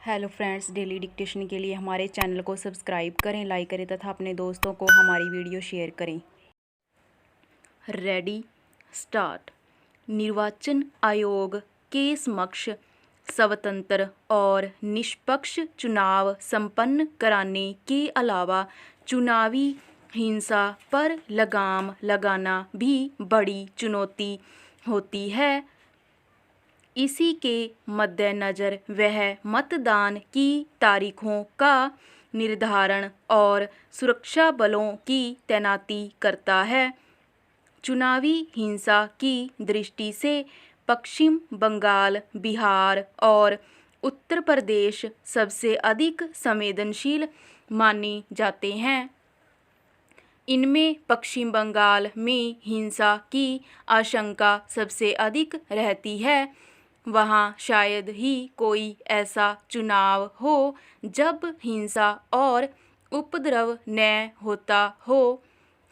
Hello friends, daily dictation के लिए हमारे चैनल को सब्सक्राइब करें, लाइक करें तथा अपने दोस्तों को हमारी वीडियो शेयर करें। Ready start. निर्वाचन आयोग के समक्ष स्वतंत्र और निष्पक्ष चुनाव संपन्न कराने के अलावा चुनावी हिंसा पर लगाम लगाना भी बड़ी चुनौती होती है। इसी के मद्देनज़र वह मतदान की तारीखों का निर्धारण और सुरक्षा बलों की तैनाती करता है। चुनावी हिंसा की दृष्टि से पश्चिम बंगाल, बिहार और उत्तर प्रदेश सबसे अधिक संवेदनशील माने जाते हैं। इनमें पश्चिम बंगाल में हिंसा की आशंका सबसे अधिक रहती है। वहाँ शायद ही कोई ऐसा चुनाव हो जब हिंसा और उपद्रव न होता हो।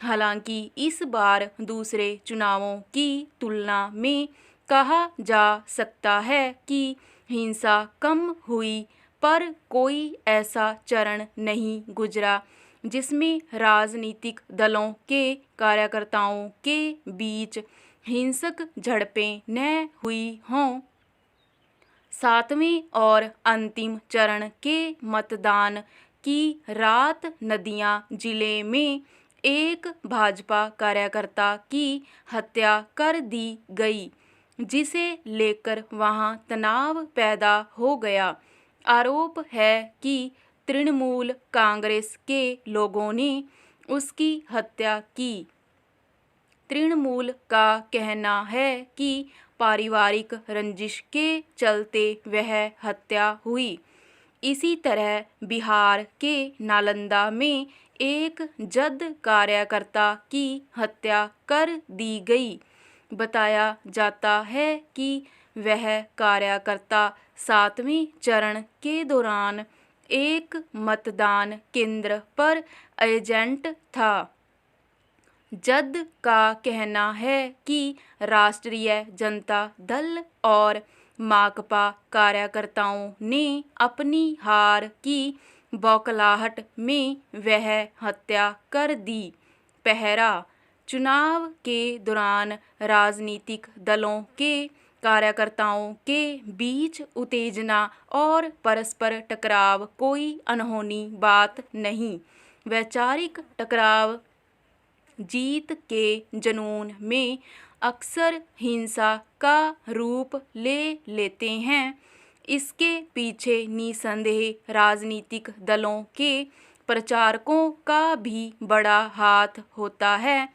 हालांकि इस बार दूसरे चुनावों की तुलना में कहा जा सकता है कि हिंसा कम हुई, पर कोई ऐसा चरण नहीं गुजरा जिसमें राजनीतिक दलों के कार्यकर्ताओं के बीच हिंसक झड़पें न हुई हों। सातवें और अंतिम चरण के मतदान की रात नदिया जिले में एक भाजपा कार्यकर्ता की हत्या कर दी गई, जिसे लेकर वहां तनाव पैदा हो गया। आरोप है कि तृणमूल कांग्रेस के लोगों ने उसकी हत्या की। तृणमूल का कहना है कि पारिवारिक रंजिश के चलते वह हत्या हुई। इसी तरह बिहार के नालंदा में एक जद कार्यकर्ता की हत्या कर दी गई। बताया जाता है कि वह कार्यकर्ता सातवें चरण के दौरान एक मतदान केंद्र पर एजेंट था। जद का कहना है कि राष्ट्रीय जनता दल और माकपा कार्यकर्ताओं ने अपनी हार की बौखलाहट में वह हत्या कर दी। पहरा। चुनाव के दौरान राजनीतिक दलों के कार्यकर्ताओं के बीच उत्तेजना और परस्पर टकराव कोई अनहोनी बात नहीं। वैचारिक टकराव जीत के जुनून में अक्सर हिंसा का रूप ले लेते हैं। इसके पीछे निसंदेह राजनीतिक दलों के प्रचारकों का भी बड़ा हाथ होता है।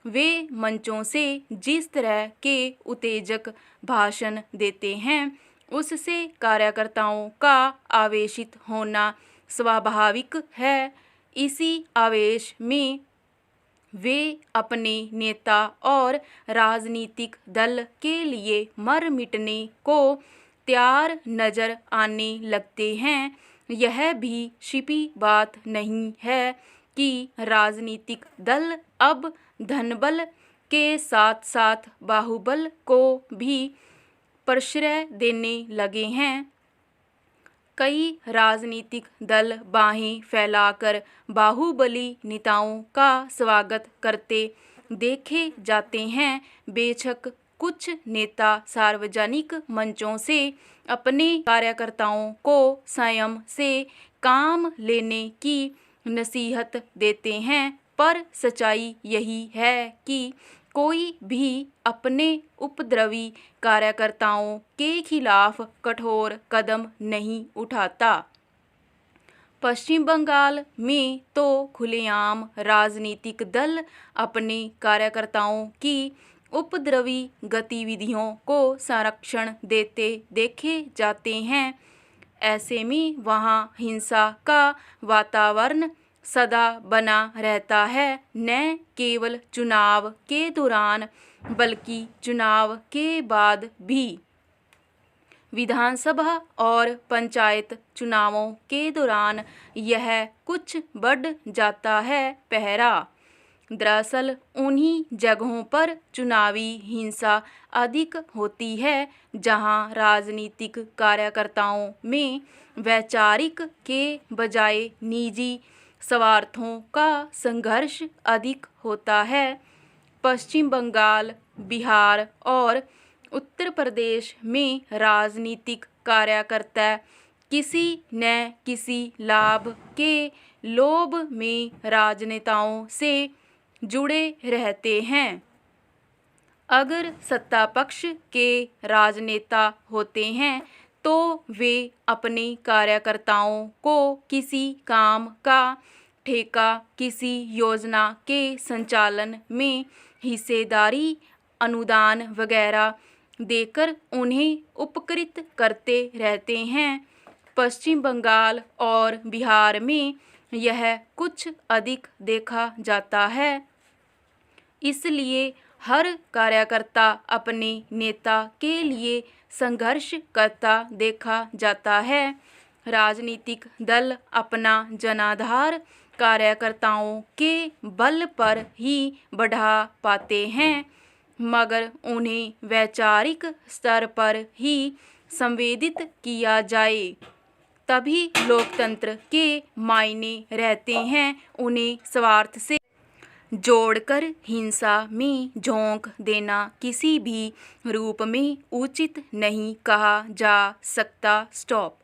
वे मंचों से जिस तरह के उत्तेजक भाषण देते हैं, उससे कार्यकर्ताओं का आवेशित होना स्वाभाविक है। इसी आवेश में वे अपने नेता और राजनीतिक दल के लिए मर मिटने को तैयार नजर आने लगते हैं। यह भी छिपी बात नहीं है कि राजनीतिक दल अब धनबल के साथ साथ बाहुबल को भी प्रश्रय देने लगे हैं। कई राजनीतिक दल बाहें फैलाकर बाहुबली नेताओं का स्वागत करते देखे जाते हैं। बेशक कुछ नेता सार्वजनिक मंचों से अपने कार्यकर्ताओं को संयम से काम लेने की नसीहत देते हैं, पर सच्चाई यही है कि कोई भी अपने उपद्रवी कार्यकर्ताओं के खिलाफ कठोर कदम नहीं उठाता। पश्चिम बंगाल में तो खुलेआम राजनीतिक दल अपने कार्यकर्ताओं की उपद्रवी गतिविधियों को संरक्षण देते देखे जाते हैं। ऐसे में वहाँ हिंसा का वातावरण सदा बना रहता है, न केवल चुनाव के दौरान बल्कि चुनाव के बाद भी। विधानसभा और पंचायत चुनावों के दौरान यह कुछ बढ़ जाता है। पहरा। दरअसल उन्हीं जगहों पर चुनावी हिंसा अधिक होती है जहां राजनीतिक कार्यकर्ताओं में वैचारिक के बजाय निजी स्वार्थों का संघर्ष अधिक होता है। पश्चिम बंगाल, बिहार और उत्तर प्रदेश में राजनीतिक कार्यकर्ता किसी न किसी लाभ के लोभ में राजनेताओं से जुड़े रहते हैं। अगर सत्ता पक्ष के राजनेता होते हैं तो वे अपने कार्यकर्ताओं को किसी काम का ठेका, किसी योजना के संचालन में हिस्सेदारी, अनुदान वगैरह देकर उन्हें उपकृत करते रहते हैं। पश्चिम बंगाल और बिहार में यह कुछ अधिक देखा जाता है। इसलिए हर कार्यकर्ता अपने नेता के लिए संघर्ष करता देखा जाता है। राजनीतिक दल अपना जनाधार कार्यकर्ताओं के बल पर ही बढ़ा पाते हैं, मगर उन्हें वैचारिक स्तर पर ही संवेदित किया जाए तभी लोकतंत्र के मायने रहते हैं। उन्हें स्वार्थ से जोड़कर हिंसा में झोंक देना किसी भी रूप में उचित नहीं कहा जा सकता। स्टॉप।